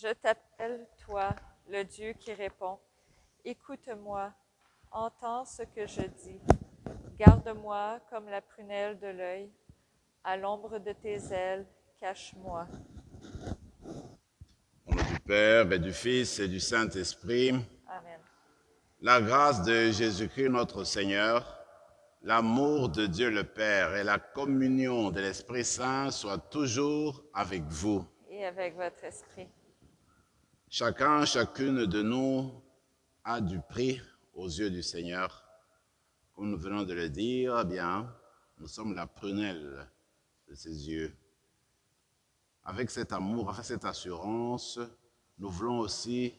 Je t'appelle, toi, le Dieu qui répond. Écoute-moi, entends ce que je dis. Garde-moi comme la prunelle de l'œil. À l'ombre de tes ailes, cache-moi. Au nom du Père et du Fils et du Saint-Esprit, Amen. la grâce de Jésus-Christ notre Seigneur, l'amour de Dieu le Père et la communion de l'Esprit Saint soient toujours avec vous. Et avec votre esprit. Chacun, chacune de nous a du prix aux yeux du Seigneur. Comme nous venons de le dire, eh bien, nous sommes la prunelle de ses yeux. Avec cet amour, avec cette assurance, nous voulons aussi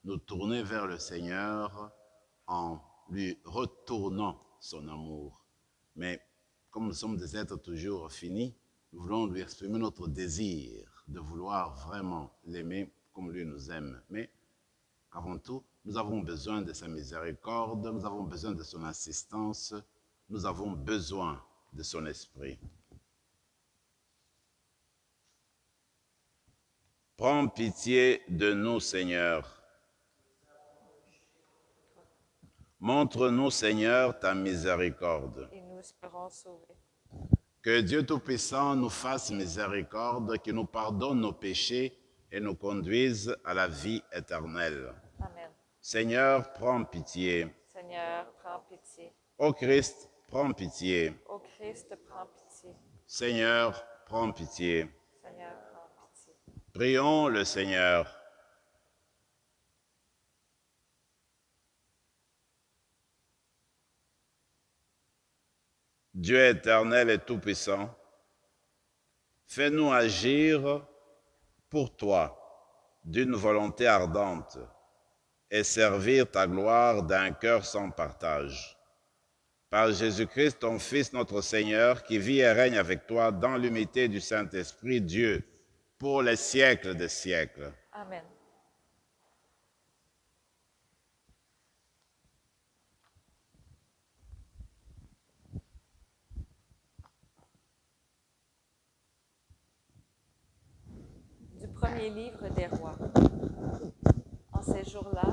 nous tourner vers le Seigneur en lui retournant son amour. Mais comme nous sommes des êtres toujours finis, nous voulons lui exprimer notre désir de vouloir vraiment l'aimer comme lui nous aime. Mais avant tout, nous avons besoin de sa miséricorde, nous avons besoin de son assistance, nous avons besoin de son esprit. Prends pitié de nous, Seigneur. Montre-nous, Seigneur, ta miséricorde. Et nous serons sauvés. Que Dieu Tout-Puissant nous fasse miséricorde, qu'il nous pardonne nos péchés et nous conduise à la vie éternelle. Amen. Seigneur, prends pitié. Seigneur, prends pitié. Ô Christ, prends pitié. Ô Christ, prends pitié. Seigneur, prends pitié. Seigneur, prends pitié. Prions le Seigneur. Dieu éternel et tout-puissant, fais-nous agir pour toi d'une volonté ardente et servir ta gloire d'un cœur sans partage. Par Jésus-Christ, ton Fils, notre Seigneur, qui vit et règne avec toi dans l'unité du Saint-Esprit, Dieu, pour les siècles des siècles. Amen. Du premier livre des rois. En ces jours-là,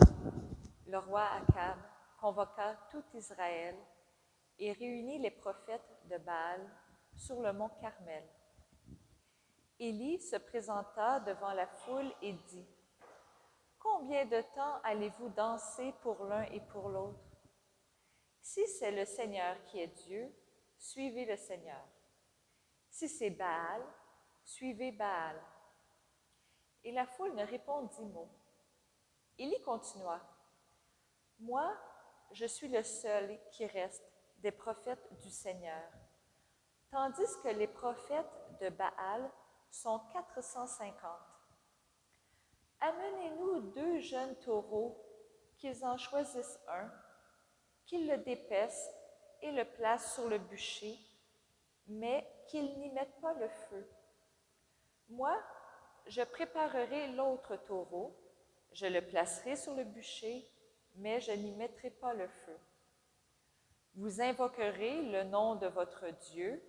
le roi Akab convoqua tout Israël et réunit les prophètes de Baal sur le mont Carmel. Élie se présenta devant la foule et dit, « Combien de temps allez-vous danser pour l'un et pour l'autre? Si c'est le Seigneur qui est Dieu, suivez le Seigneur. Si c'est Baal, suivez Baal. » Et la foule ne répondit mot. Élie continua, « Moi, je suis le seul qui reste des prophètes du Seigneur, tandis que les prophètes de Baal sont 450. Amenez-nous 2 jeunes taureaux, qu'ils en choisissent un, qu'ils le dépècent et le placent sur le bûcher, mais qu'ils n'y mettent pas le feu. Moi, je préparerai l'autre taureau, je le placerai sur le bûcher, mais je n'y mettrai pas le feu. Vous invoquerez le nom de votre Dieu,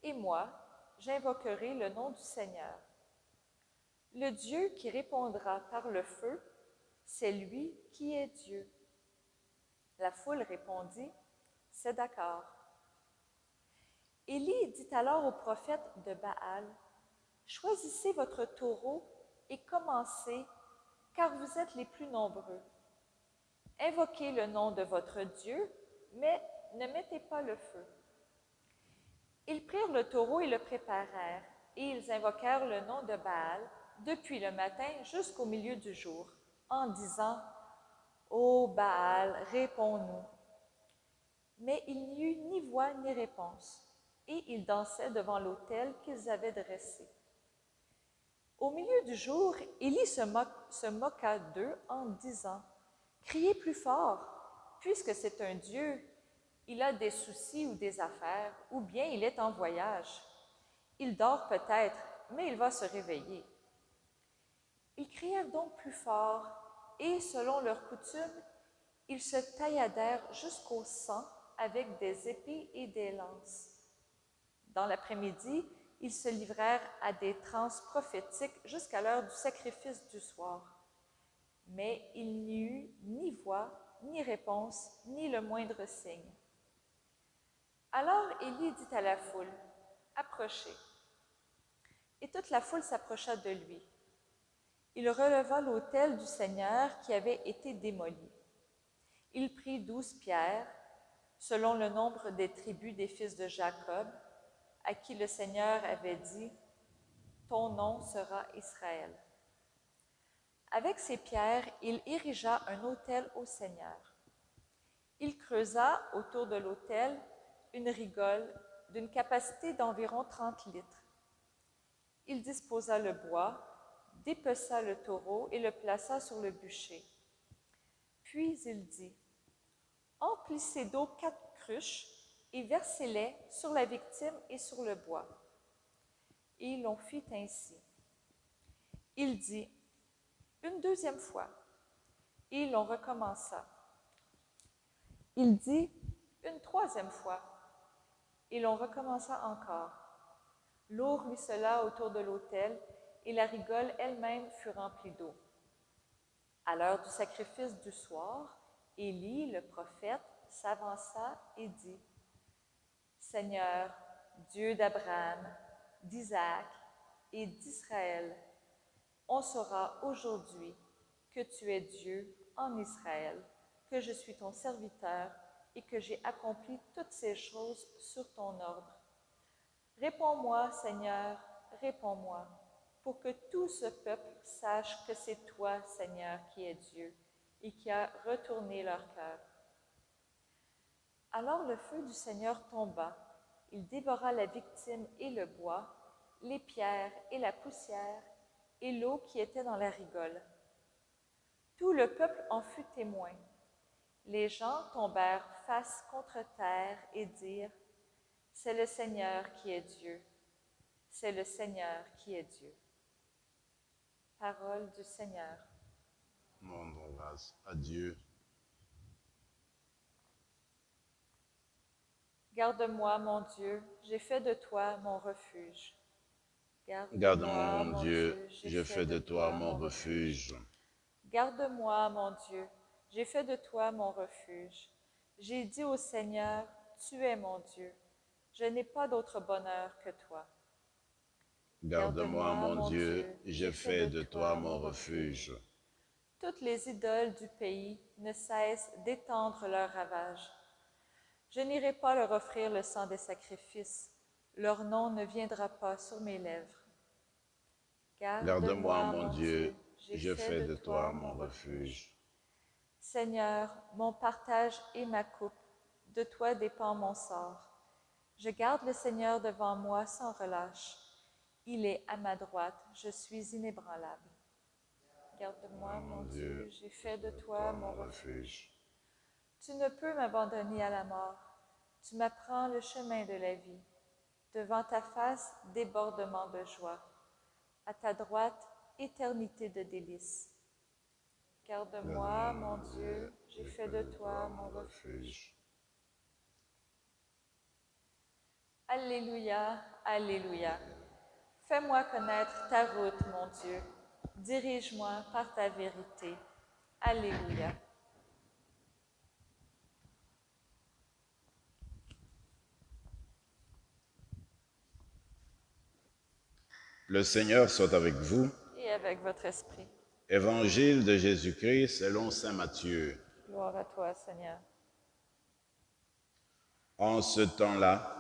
et moi, j'invoquerai le nom du Seigneur. Le Dieu qui répondra par le feu, c'est lui qui est Dieu. » La foule répondit, « C'est d'accord. » Élie dit alors aux prophètes de Baal, « Choisissez votre taureau et commencez, car vous êtes les plus nombreux. Invoquez le nom de votre Dieu, mais ne mettez pas le feu. » Ils prirent le taureau et le préparèrent, et ils invoquèrent le nom de Baal depuis le matin jusqu'au milieu du jour, en disant, « Ô Baal, réponds-nous. » Mais il n'y eut ni voix ni réponse, et ils dansaient devant l'autel qu'ils avaient dressé. Au milieu du jour, Élie se moqua d'eux en disant, « Criez plus fort, puisque c'est un Dieu. Il a des soucis ou des affaires, ou bien il est en voyage. Il dort peut-être, mais il va se réveiller. » Ils crièrent donc plus fort, et selon leur coutume, ils se tailladèrent jusqu'au sang avec des épées et des lances. Dans l'après-midi, Ils se livrèrent à des transes prophétiques jusqu'à l'heure du sacrifice du soir. Mais il n'y eut ni voix, ni réponse, ni le moindre signe. Alors Élie dit à la foule, « Approchez. » Et toute la foule s'approcha de lui. Il releva l'autel du Seigneur qui avait été démoli. Il prit 12 pierres, selon le nombre des tribus des fils de Jacob, à qui le Seigneur avait dit, « Ton nom sera Israël. » Avec ces pierres, il érigea un autel au Seigneur. Il creusa autour de l'autel une rigole d'une capacité d'environ 30 litres. Il disposa le bois, dépeça le taureau et le plaça sur le bûcher. Puis il dit, « Emplissez d'eau 4 cruches et versez-les sur la victime et sur le bois. » Et l'on fit ainsi. Il dit, une deuxième fois, et l'on recommença. Il dit, une troisième fois, et l'on recommença encore. L'eau ruissela autour de l'autel, et la rigole elle-même fut remplie d'eau. À l'heure du sacrifice du soir, Élie, le prophète, s'avança et dit, « Seigneur, Dieu d'Abraham, d'Isaac et d'Israël, on saura aujourd'hui que tu es Dieu en Israël, que je suis ton serviteur et que j'ai accompli toutes ces choses sur ton ordre. Réponds-moi, Seigneur, réponds-moi, pour que tout ce peuple sache que c'est toi, Seigneur, qui es Dieu et qui a retourné leur cœur. » Alors le feu du Seigneur tomba, il dévora la victime et le bois, les pierres et la poussière, et l'eau qui était dans la rigole. Tout le peuple en fut témoin. Les gens tombèrent face contre terre et dirent, « C'est le Seigneur qui est Dieu. C'est le Seigneur qui est Dieu. » Parole du Seigneur. Rendons grâce à Dieu. Garde-moi, mon Dieu, j'ai fait de toi mon refuge. Garde-moi, mon Dieu, j'ai fait de toi mon refuge. Garde-moi, mon Dieu, j'ai fait de toi mon refuge. J'ai dit au Seigneur, tu es mon Dieu. Je n'ai pas d'autre bonheur que toi. Garde-moi, mon Dieu, j'ai fait de toi mon refuge. Toutes les idoles du pays ne cessent d'étendre leurs ravages. Je n'irai pas leur offrir le sang des sacrifices. Leur nom ne viendra pas sur mes lèvres. Garde-moi, mon Dieu, j'ai fait de toi mon refuge. Seigneur, mon partage et ma coupe, de toi dépend mon sort. Je garde le Seigneur devant moi sans relâche. Il est à ma droite, je suis inébranlable. Garde-moi, mon Dieu, j'ai fait de toi mon refuge. Tu ne peux m'abandonner à la mort. Tu m'apprends le chemin de la vie. Devant ta face, débordement de joie. À ta droite, éternité de délices. Garde-moi, mon Dieu, j'ai fait de toi mon refuge. Alléluia, Alléluia. Fais-moi connaître ta route, mon Dieu. Dirige-moi par ta vérité. Alléluia. Le Seigneur soit avec vous. Et avec votre esprit. Évangile de Jésus-Christ selon saint Matthieu. Gloire à toi, Seigneur. En ce temps-là,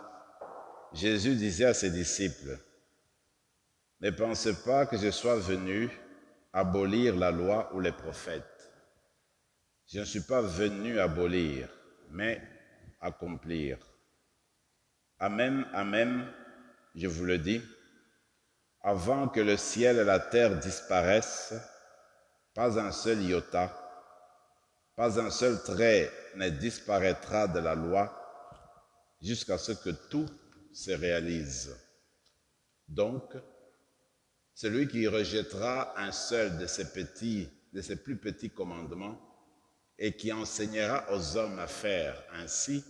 Jésus disait à ses disciples, « Ne pensez pas que je sois venu abolir la loi ou les prophètes. Je ne suis pas venu abolir, mais accomplir. Amen, amen, je vous le dis, avant que le ciel et la terre disparaissent, pas un seul iota, pas un seul trait ne disparaîtra de la loi jusqu'à ce que tout se réalise. Donc, celui qui rejettera un seul de ces plus petits commandements et qui enseignera aux hommes à faire ainsi,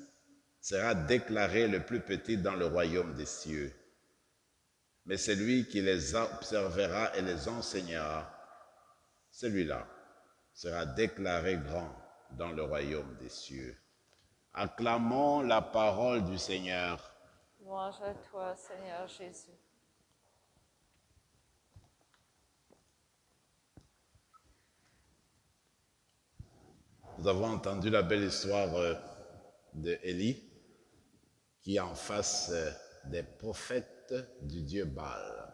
sera déclaré le plus petit dans le royaume des cieux. mais celui qui les observera et les enseignera, celui-là sera déclaré grand dans le royaume des cieux. Acclamons la parole du Seigneur. Louange à toi, Seigneur Jésus. Nous avons entendu la belle histoire de Élie qui est en face des prophètes du dieu Baal.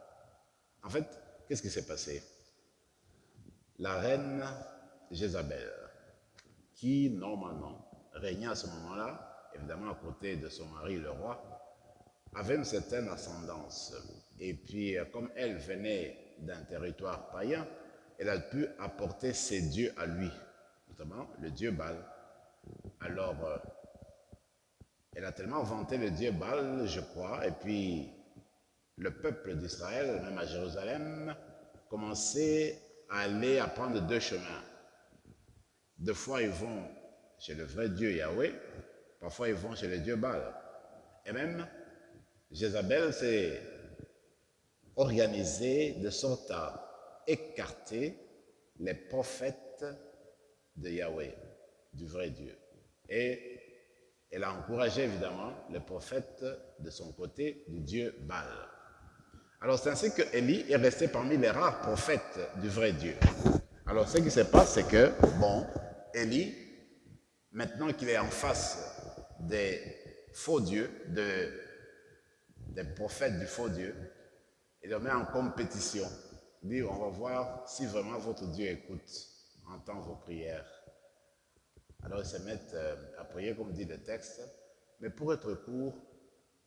En fait, qu'est-ce qui s'est passé? La reine Jézabel, qui normalement régnait à ce moment-là, évidemment à côté de son mari le roi, avait une certaine ascendance. Et puis, comme elle venait d'un territoire païen, elle a pu apporter ses dieux à lui, notamment le dieu Baal. Alors, elle a tellement vanté le dieu Baal, je crois, et puis le peuple d'Israël, même à Jérusalem, commençait à aller à prendre deux chemins. Deux fois, ils vont chez le vrai Dieu Yahweh, parfois ils vont chez le dieu Baal. Et même, Jézabel s'est organisée de sorte à écarter les prophètes de Yahweh, du vrai Dieu. Et elle a encouragé évidemment les prophètes de son côté du dieu Baal. Alors c'est ainsi que Élie est resté parmi les rares prophètes du vrai Dieu. Alors ce qui se passe, c'est que, bon, Élie, maintenant qu'il est en face des faux dieux, des prophètes du faux Dieu, il les met en compétition. Il dit, on va voir si vraiment votre Dieu écoute, entend vos prières. Alors ils se mettent à prier comme dit le texte. Mais pour être court,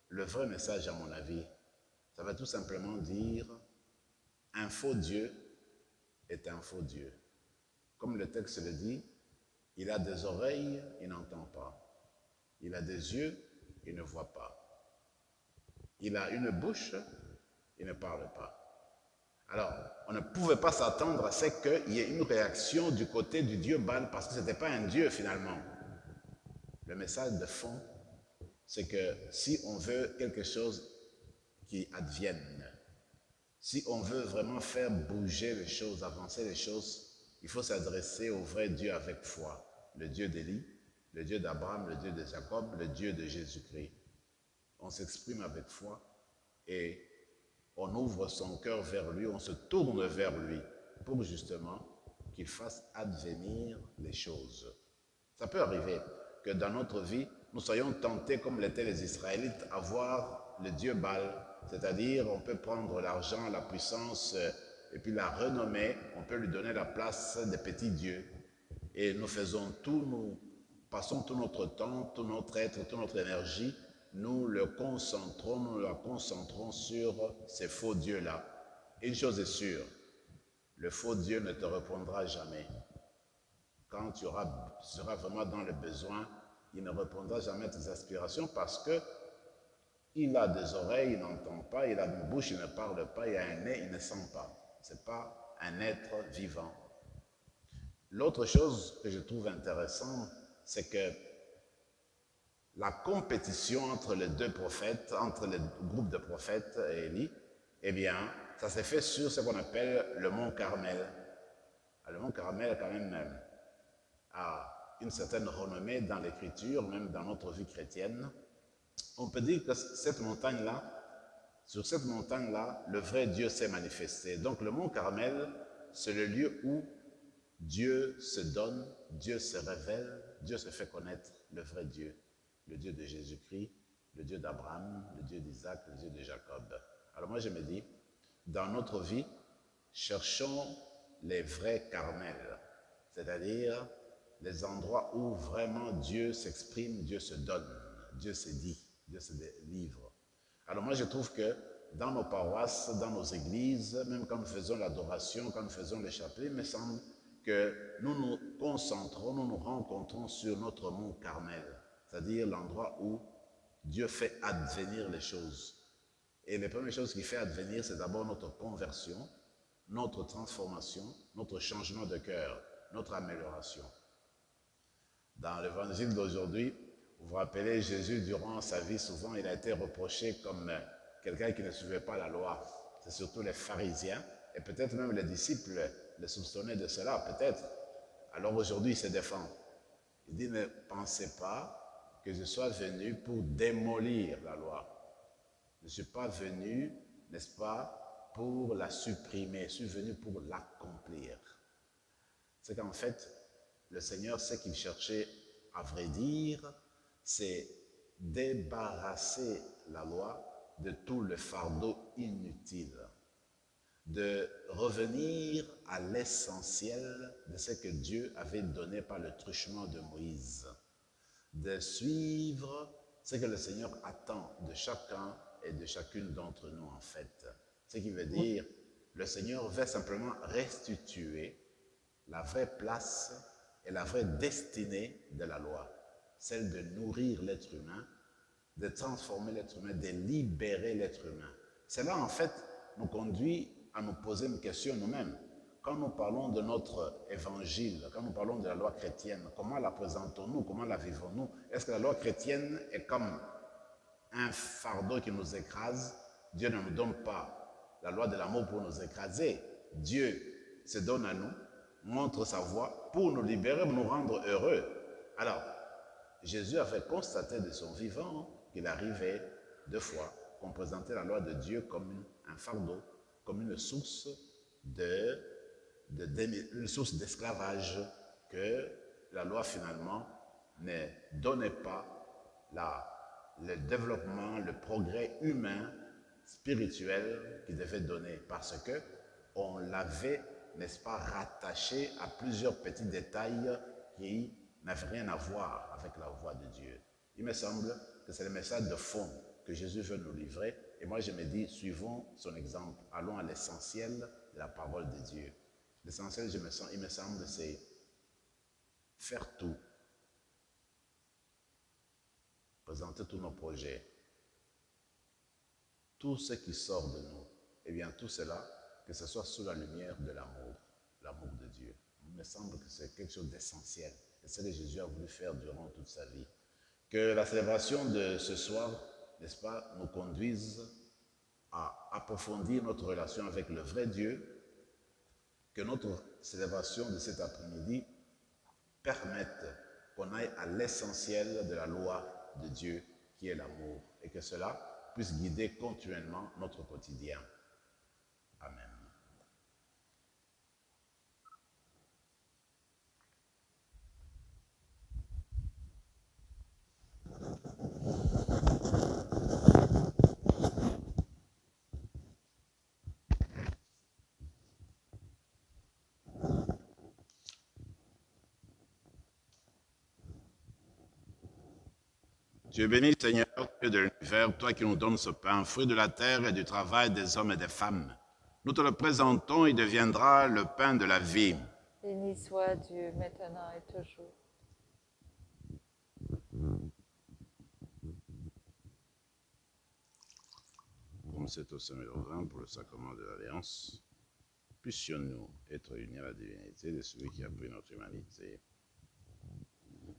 le vrai message à mon avis, ça va tout simplement dire, un faux Dieu est un faux Dieu. Comme le texte le dit, il a des oreilles, il n'entend pas. Il a des yeux, il ne voit pas. Il a une bouche, il ne parle pas. Alors, on ne pouvait pas s'attendre à ce qu'il y ait une réaction du côté du dieu Baal parce que ce n'était pas un dieu finalement. Le message de fond, c'est que si on veut quelque chose qui advienne, si on veut vraiment faire bouger les choses, avancer les choses, il faut s'adresser au vrai Dieu avec foi. Le Dieu d'Élie, le Dieu d'Abraham, le Dieu de Jacob, le Dieu de Jésus-Christ. On s'exprime avec foi et on ouvre son cœur vers lui, on se tourne vers lui pour justement qu'il fasse advenir les choses. Ça peut arriver que dans notre vie, nous soyons tentés, comme l'étaient les Israélites, à voir le Dieu Baal. C'est-à-dire, on peut prendre l'argent, la puissance, et puis la renommer, on peut lui donner la place des petits dieux. Et nous faisons tout, nous passons tout notre temps, tout notre être, toute notre énergie, nous la concentrons sur ces faux dieux-là. Une chose est sûre, le faux Dieu ne te répondra jamais. Quand tu seras vraiment dans le besoin, il ne répondra jamais à tes aspirations parce que il a des oreilles, il n'entend pas, il a une bouche, il ne parle pas, il a un nez, il ne sent pas. Ce n'est pas un être vivant. L'autre chose que je trouve intéressante, c'est que la compétition entre les deux prophètes, entre les groupes de prophètes et Élie, eh bien, ça s'est fait sur ce qu'on appelle le mont Carmel. Le mont Carmel, quand même, a une certaine renommée dans l'écriture, même dans notre vie chrétienne. On peut dire que cette montagne-là, sur cette montagne-là, le vrai Dieu s'est manifesté. Donc le mont Carmel, c'est le lieu où Dieu se donne, Dieu se révèle, Dieu se fait connaître, le vrai Dieu, le Dieu de Jésus-Christ, le Dieu d'Abraham, le Dieu d'Isaac, le Dieu de Jacob. Alors moi je me dis, dans notre vie, cherchons les vrais Carmels, c'est-à-dire les endroits où vraiment Dieu s'exprime, Dieu se donne, Dieu se dit, Dieu se délivre. Alors moi je trouve que dans nos paroisses, dans nos églises, même quand nous faisons l'adoration, quand nous faisons les chapelets, il me semble que nous nous concentrons, nous nous rencontrons sur notre mont Carmel, c'est-à-dire l'endroit où Dieu fait advenir les choses. Et les premières choses qu'il fait advenir, c'est d'abord notre conversion, notre transformation, notre changement de cœur, notre amélioration. Dans l'évangile d'aujourd'hui, vous vous rappelez, Jésus, durant sa vie, souvent, il a été reproché comme quelqu'un qui ne suivait pas la loi. C'est surtout les pharisiens, et peut-être même les disciples le soupçonnaient de cela, peut-être. Alors aujourd'hui, il se défend. Il dit, ne pensez pas que je sois venu pour démolir la loi. Je ne suis pas venu, n'est-ce pas, pour la supprimer. Je suis venu pour l'accomplir. C'est qu'en fait, le Seigneur, ce qu'il cherchait, à vrai dire, c'est débarrasser la loi de tout le fardeau inutile, de revenir à l'essentiel de ce que Dieu avait donné par le truchement de Moïse, de suivre ce que le Seigneur attend de chacun et de chacune d'entre nous, en fait. Ce qui veut dire, le Seigneur veut simplement restituer la vraie place et la vraie destinée de la loi, celle de nourrir l'être humain, de transformer l'être humain, de libérer l'être humain. Cela, en fait, nous conduit à nous poser une question nous-mêmes. Quand nous parlons de notre évangile, quand nous parlons de la loi chrétienne, comment la présentons-nous, comment la vivons-nous? Est-ce que la loi chrétienne est comme un fardeau qui nous écrase? Dieu ne nous donne pas la loi de l'amour pour nous écraser. Dieu se donne à nous, montre sa voie pour nous libérer, pour nous rendre heureux. Alors, Jésus avait constaté de son vivant qu'il arrivait deux fois qu'on présentait la loi de Dieu comme un fardeau, comme une source d'esclavage, que la loi finalement ne donnait pas le développement, le progrès humain, spirituel qu'il devait donner, parce que on l'avait, n'est-ce pas, rattaché à plusieurs petits détails qui n'avaient rien à voir avec la voix de Dieu. Il me semble que c'est le message de fond que Jésus veut nous livrer. Et moi, je me dis, suivons son exemple. Allons à l'essentiel de la parole de Dieu. L'essentiel, il me semble, c'est faire tout. Présenter tous nos projets. Tout ce qui sort de nous. Eh bien, tout cela, que ce soit sous la lumière de l'amour de Dieu. Il me semble que c'est quelque chose d'essentiel. Et c'est ce que Jésus a voulu faire durant toute sa vie. Que la célébration de ce soir, n'est-ce pas, nous conduise à approfondir notre relation avec le vrai Dieu, que notre célébration de cet après-midi permette qu'on aille à l'essentiel de la loi de Dieu, qui est l'amour, et que cela puisse guider continuellement notre quotidien. Amen. Dieu béni, Seigneur, Dieu de l'univers, toi qui nous donnes ce pain, fruit de la terre et du travail des hommes et des femmes. Nous te le présentons, il deviendra le pain de la vie. Béni soit Dieu, maintenant et toujours. Comme c'est au Saint-Mérovin pour le sacrement de l'Alliance, puissions-nous être unis à la divinité de celui qui a pris notre humanité.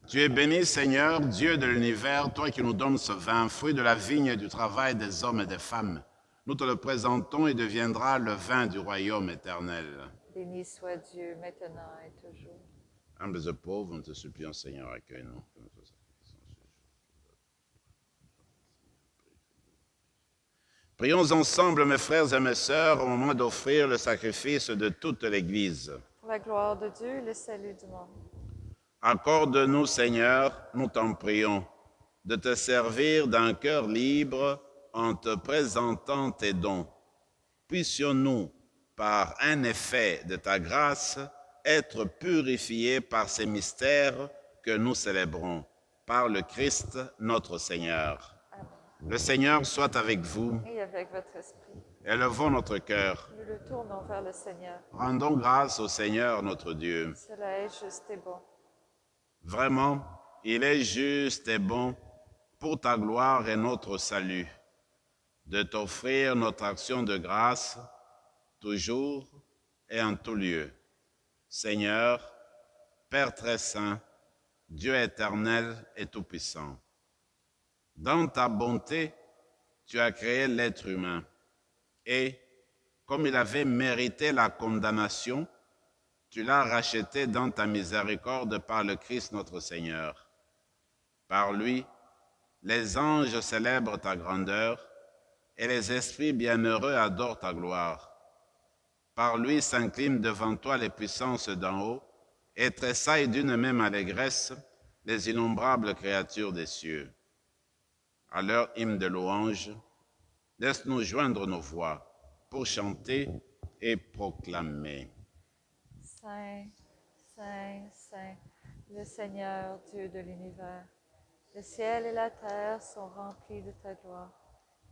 Tu es béni, Seigneur, Dieu de l'univers, toi qui nous donnes ce vin, fruit de la vigne et du travail des hommes et des femmes. Nous te le présentons, il deviendra le vin du royaume éternel. Béni soit Dieu, maintenant et toujours. Humbles et pauvres, nous te supplions, Seigneur, accueille-nous. Prions ensemble, mes frères et mes sœurs, au moment d'offrir le sacrifice de toute l'Église. Pour la gloire de Dieu et le salut du monde. Accorde-nous, Seigneur, nous t'en prions, de te servir d'un cœur libre en te présentant tes dons. Puissions-nous, par un effet de ta grâce, être purifiés par ces mystères que nous célébrons, par le Christ notre Seigneur. Amen. Le Seigneur soit avec vous. Et avec votre esprit. Élevons notre cœur. Nous le tournons vers le Seigneur. Rendons grâce au Seigneur notre Dieu. Cela est juste et bon. Vraiment, il est juste et bon pour ta gloire et notre salut, de t'offrir notre action de grâce, toujours et en tout lieu. Seigneur, Père très saint, Dieu éternel et tout-puissant, dans ta bonté, tu as créé l'être humain et, comme il avait mérité la condamnation, tu l'as racheté dans ta miséricorde par le Christ notre Seigneur. Par lui, les anges célèbrent ta grandeur et les esprits bienheureux adorent ta gloire. Par lui s'inclinent devant toi les puissances d'en haut et tressaillent d'une même allégresse les innombrables créatures des cieux. À leur hymne de louange, laisse-nous joindre nos voix pour chanter et proclamer. Saint, Saint, Saint, le Seigneur Dieu de l'univers. Le ciel et la terre sont remplis de ta gloire.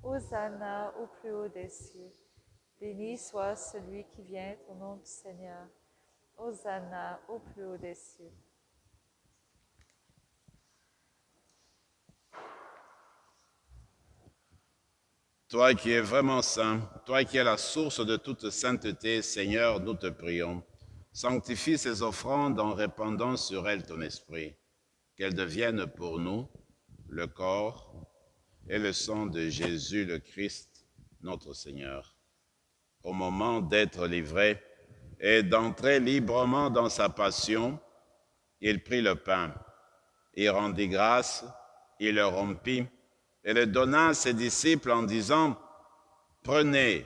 Hosanna au plus haut des cieux. Béni soit celui qui vient au nom du Seigneur. Hosanna au plus haut des cieux. Toi qui es vraiment saint, toi qui es la source de toute sainteté, Seigneur, nous te prions. Sanctifie ces offrandes en répandant sur elles ton esprit, qu'elles deviennent pour nous le corps et le sang de Jésus le Christ, notre Seigneur. Au moment d'être livré et d'entrer librement dans sa passion, il prit le pain, il rendit grâce, il le rompit et le donna à ses disciples en disant, « Prenez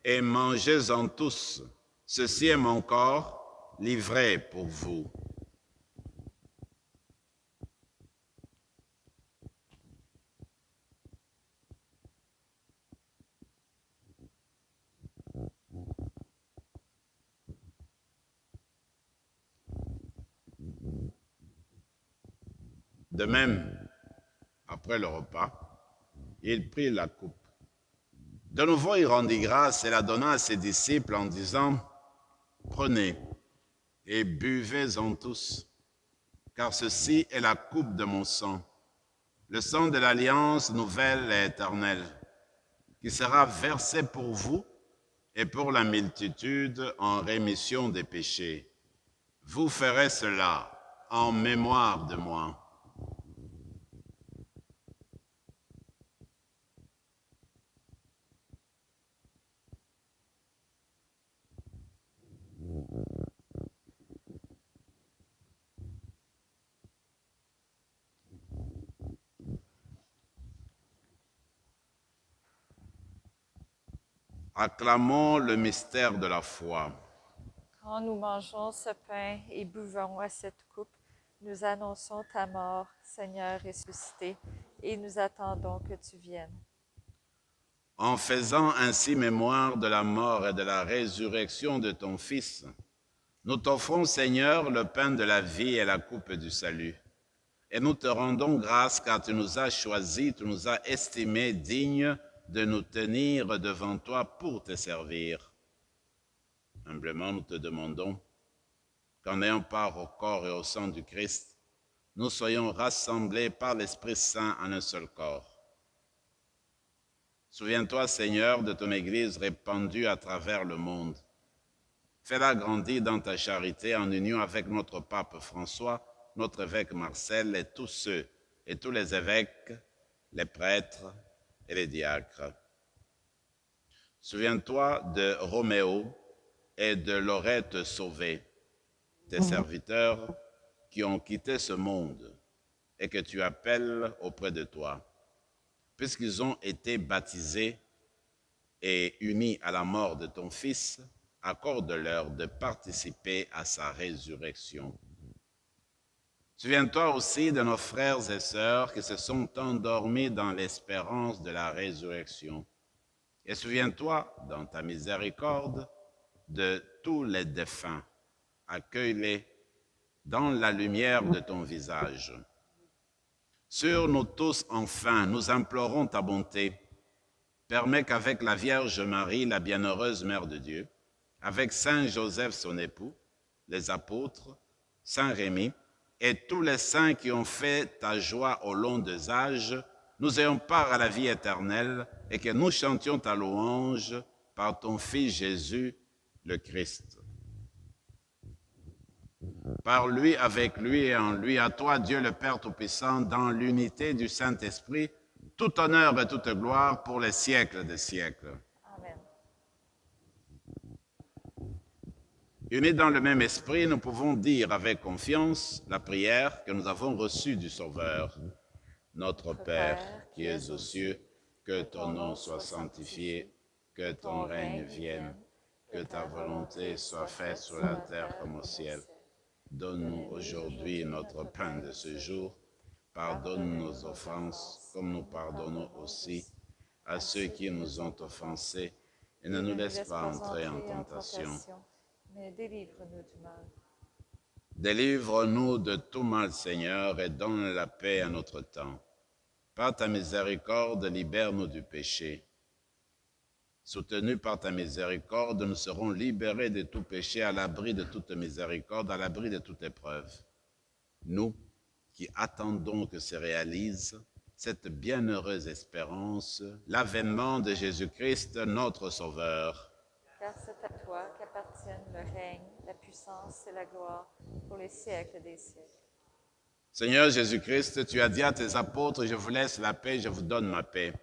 et mangez-en tous, ceci est mon corps livré pour vous. » De même, après le repas, il prit la coupe. De nouveau, il rendit grâce et la donna à ses disciples en disant, « Prenez et buvez-en tous, car ceci est la coupe de mon sang, le sang de l'alliance nouvelle et éternelle, qui sera versé pour vous et pour la multitude en rémission des péchés. Vous ferez cela en mémoire de moi. » Acclamons le mystère de la foi. Quand nous mangeons ce pain et buvons à cette coupe, nous annonçons ta mort, Seigneur ressuscité, et nous attendons que tu viennes. En faisant ainsi mémoire de la mort et de la résurrection de ton Fils, nous t'offrons, Seigneur, le pain de la vie et la coupe du salut. Et nous te rendons grâce car tu nous as choisis, tu nous as estimés dignes de nous tenir devant toi pour te servir. Humblement, nous te demandons qu'en ayant part au corps et au sang du Christ, nous soyons rassemblés par l'Esprit Saint en un seul corps. Souviens-toi, Seigneur, de ton Église répandue à travers le monde. Fais-la grandir dans ta charité en union avec notre pape François, notre évêque Marcel et tous ceux et tous les évêques, les prêtres et les diacres. Souviens-toi de Roméo et de Laurette Sauvé, tes serviteurs qui ont quitté ce monde et que tu appelles auprès de toi. Puisqu'ils ont été baptisés et unis à la mort de ton Fils, accorde-leur de participer à sa résurrection. Souviens-toi aussi de nos frères et sœurs qui se sont endormis dans l'espérance de la résurrection. Et souviens-toi, dans ta miséricorde, de tous les défunts. Accueille-les dans la lumière de ton visage. Sur nous tous, enfin, nous implorons ta bonté. Permets qu'avec la Vierge Marie, la bienheureuse Mère de Dieu, avec Saint Joseph son époux, les apôtres, Saint Rémy et tous les saints qui ont fait ta joie au long des âges, nous ayons part à la vie éternelle et que nous chantions ta louange par ton Fils Jésus, le Christ. Par lui, avec lui et en lui, à toi, Dieu le Père Tout-Puissant, dans l'unité du Saint-Esprit, tout honneur et toute gloire pour les siècles des siècles. Amen. Unis dans le même esprit, nous pouvons dire avec confiance la prière que nous avons reçue du Sauveur. Notre Père, qui es aux cieux, que ton nom soit sanctifié, que ton règne vienne, que ta volonté soit faite sur la terre comme au ciel. Donne-nous aujourd'hui notre pain de ce jour. Pardonne nos offenses, comme nous pardonnons aussi à ceux qui nous ont offensés, et ne nous laisse pas entrer en tentation, mais délivre-nous du mal. Délivre-nous de tout mal, Seigneur, et donne la paix à notre temps. Par ta miséricorde, libère-nous du péché. Soutenus par ta miséricorde, nous serons libérés de tout péché, à l'abri de toute miséricorde, à l'abri de toute épreuve. Nous qui attendons que se réalise cette bienheureuse espérance, l'avènement de Jésus-Christ, notre Sauveur. Car c'est à toi qu'appartiennent le règne, la puissance et la gloire pour les siècles des siècles. Seigneur Jésus-Christ, tu as dit à tes apôtres, je vous laisse la paix, je vous donne ma paix.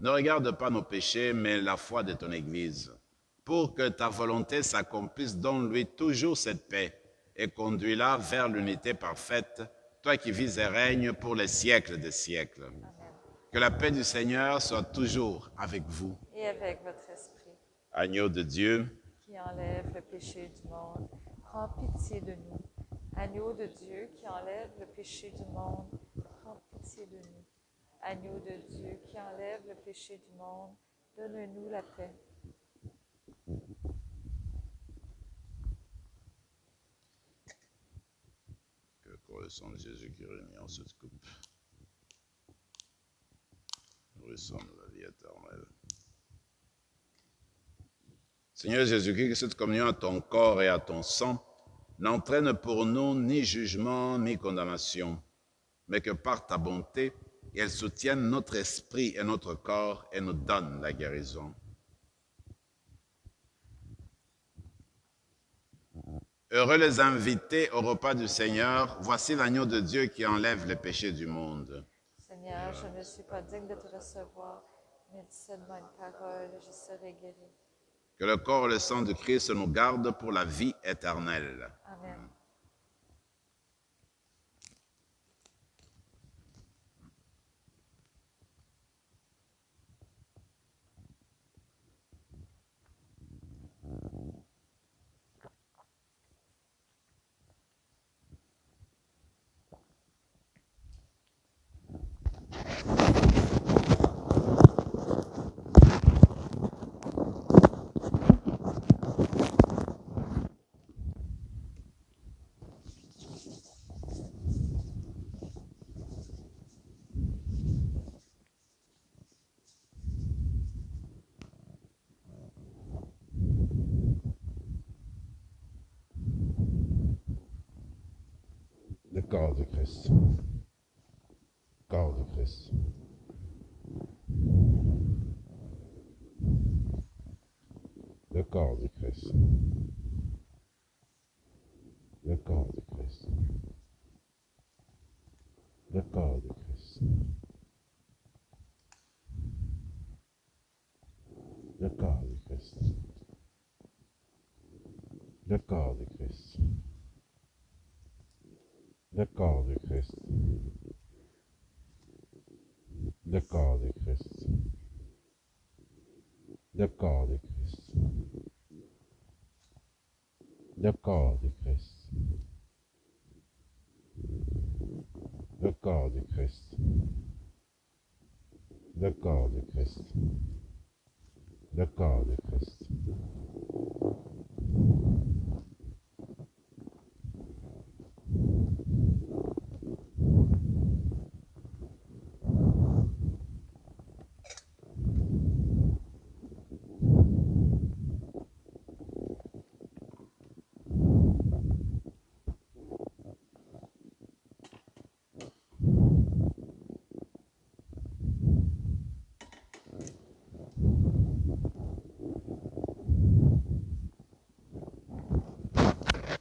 Ne regarde pas nos péchés, mais la foi de ton Église, pour que ta volonté s'accomplisse, donne-lui toujours cette paix et conduis-la vers l'unité parfaite, toi qui vis et règnes pour les siècles des siècles. Amen. Que la paix du Seigneur soit toujours avec vous. Et avec votre esprit. Agneau de Dieu, qui enlève le péché du monde, prends pitié de nous. Agneau de Dieu qui enlève le péché du monde, prends pitié de nous. Agneau de Dieu qui enlève le péché du monde, donne-nous la paix. que pour le sang de Jésus qui réunit en cette coupe, nourrissons de la vie éternelle. Seigneur Jésus-Christ, que cette communion à ton corps et à ton sang n'entraîne pour nous ni jugement ni condamnation, mais que par ta bonté, elle soutienne notre esprit et notre corps et nous donne la guérison. Heureux les invités au repas du Seigneur, voici l'agneau de Dieu qui enlève les péchés du monde. Seigneur, je ne suis pas digne de te recevoir, mais dis seulement une parole et je serai guéri. Que le corps et le sang de Christ nous gardent pour la vie éternelle. Amen. Le corps de Christ. Corps de Christ. Le corps de Christ. Le corps de Christ. Le corps de Christ. Le corps de Christ. Le corps de Christ. Le corps de Christ. Le corps de Christ. Le corps de Christ. Le corps de Christ. Le corps de Christ. Le corps de Christ. Le corps de Christ.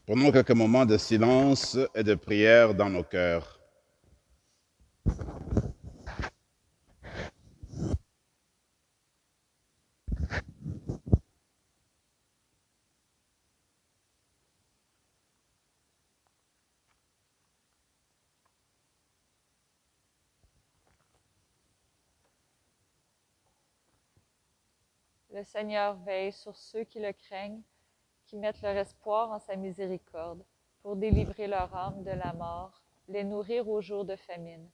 Prenons quelques moments de silence et de prière dans nos cœurs. Le Seigneur veille sur ceux qui le craignent, qui mettent leur espoir en sa miséricorde, pour délivrer leur âme de la mort, les nourrir au jour de famine.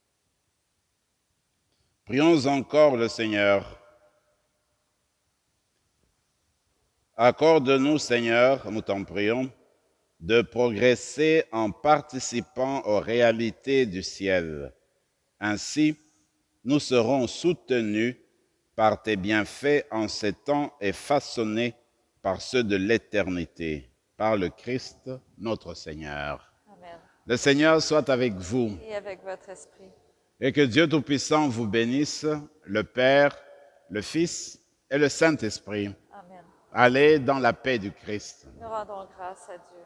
Prions encore le Seigneur. Accorde-nous, Seigneur, nous t'en prions, de progresser en participant aux réalités du ciel. Ainsi, nous serons soutenus par tes bienfaits en ces temps et façonnés par ceux de l'éternité, par le Christ notre Seigneur. Amen. Le Seigneur soit avec vous Et avec votre esprit. et que Dieu Tout-Puissant vous bénisse, le Père, le Fils et le Saint-Esprit. Amen. Allez dans la paix du Christ. Nous rendons grâce à Dieu.